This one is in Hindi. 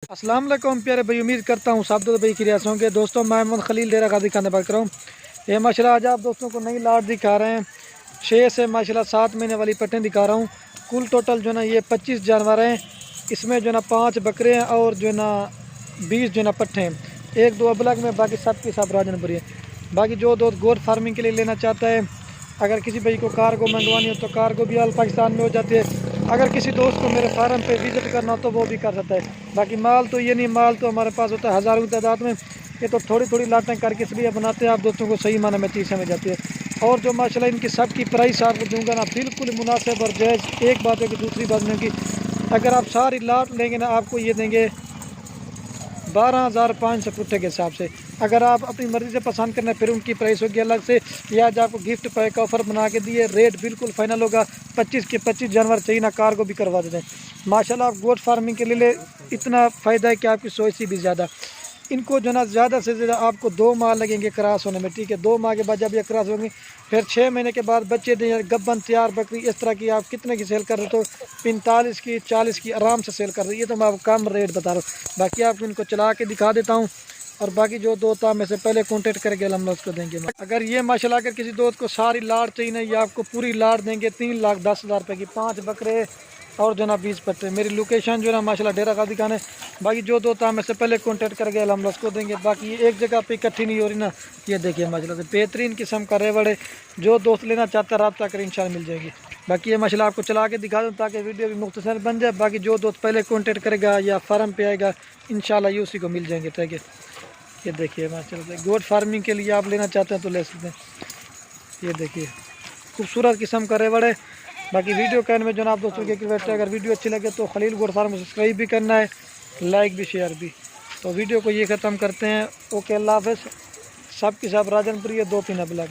अस्सलाम वालेकुम प्यारे भाई, उम्मीद करता हूँ सब भाई की रियासत होंगे। दोस्तों मैं मोहम्मद खलील डेरा गाजी खान बात कर रहा हूँ। ये माशाल्लाह आज आप दोस्तों को नई लाट दिखा रहे हैं। 6 से माशाल्लाह 7 महीने वाली पट्टें दिखा रहा हूँ। कुल टोटल जो ना ये 25 जानवर हैं। इसमें जो ना 5 बकरे हैं और जो ना 20 जो ना पट्टे हैं। 1-2 अबलग में, बाकी सब के सब राजनपुरी है। बाकी जो दोस्त गोट फार्मिंग के लिए लेना चाहता है, अगर किसी भाई को कार्गो मंगवानी हो तो कार्गो भी आल पाकिस्तान में हो जाती है। अगर किसी दोस्त को मेरे फार्म पे विज़िट करना हो तो वो भी कर सकता है। बाकी माल तो ये नहीं, माल तो हमारे पास होता है हज़ारों की तादाद में। ये तो थोड़ी थोड़ी लाटें करके इसलिए बनाते हैं, आप दोस्तों को सही माने में चीज़ समझ जाती है। और जो माशाल्लाह इनकी सब की प्राइस आपको दूंगा ना, बिल्कुल मुनासिब और जायज़। एक बात है कि दूसरी बात में कि अगर आप सारी लाट लेंगे ना, आपको ये देंगे 12,500 पुट्ठे के हिसाब से। अगर आप अपनी मर्ज़ी से पसंद करना फिर उनकी प्राइस होगी अलग से। या आज आपको गिफ्ट पैक का ऑफ़र बना के दिए, रेट बिल्कुल फाइनल होगा। 25 के 25 जानवर चाहिए ना, कार को भी करवा देते हैं। माशाल्लाह आप गोट फार्मिंग के लिए इतना फ़ायदा है कि आपकी सोच से भी ज़्यादा। इनको जो ना ज़्यादा से ज़्यादा आपको 2 माह लगेंगे क्रॉस होने में, ठीक है। 2 माह के बाद जब ये क्रॉस होंगे, फिर 6 महीने के बाद बच्चे दें, गब्बन तैयार बकरी इस तरह की आप कितने की सेल कर रहे हो? तो 45 की 40 की आराम से सेल कर रही है। तो मैं आपको कम रेट बता रहा हूँ। बाकी आपको इनको चला के दिखा देता हूँ, और बाकी जो दो था में से पहले कॉन्टेक्ट करके हम लोग उसको देंगे। अगर ये माशाल्लाह अगर किसी दोस्त को सारी लाट चाहिए ना, ये आपको पूरी लाट देंगे 3,10,000 रुपये की। 5 बकरे और जो ना 20 पट्टे। मेरी लोकेशन जो ना माशाल्लाह डेरा गाजी खान है। बाकी जो दो था में से पहले कॉन्टेक्ट करके हम लोग उसको देंगे। बाकी ये एक जगह पे इकट्ठी नहीं हो रही ना। ये देखिए माशाल्लाह से बेहतरीन किस्म का रेवड़ है। जो दोस्त लेना चाहता है रब्ता कर, इंशाल्लाह मिल जाएगी। बाकी ये माशाल्लाह आपको चला के दिखा दूँ ताकि वीडियो भी मुख्तसर बन जाए। बाकी जो दोस्त पहले कॉन्टेक्ट करेगा या फार्म पे आएगा, इंशाल्लाह ये उसी को मिल जाएंगे, ठीक है। ये देखिए माशाल्लाह गोट फार्मिंग के लिए आप लेना चाहते हैं तो ले सकते हैं। ये देखिए खूबसूरत किस्म का रेवड़ है। बाकी वीडियो कहने में जो ना आप दोस्तों की रिक्वेस्ट है, अगर वीडियो अच्छी लगे तो खलील गोट फार्म सब्सक्राइब भी करना है, लाइक भी, शेयर भी। तो वीडियो को ये ख़त्म करते हैं। ओके, अल्लाह हाफ़िज़। सब की सब राजनपुरी है, 2 पिन अबलग।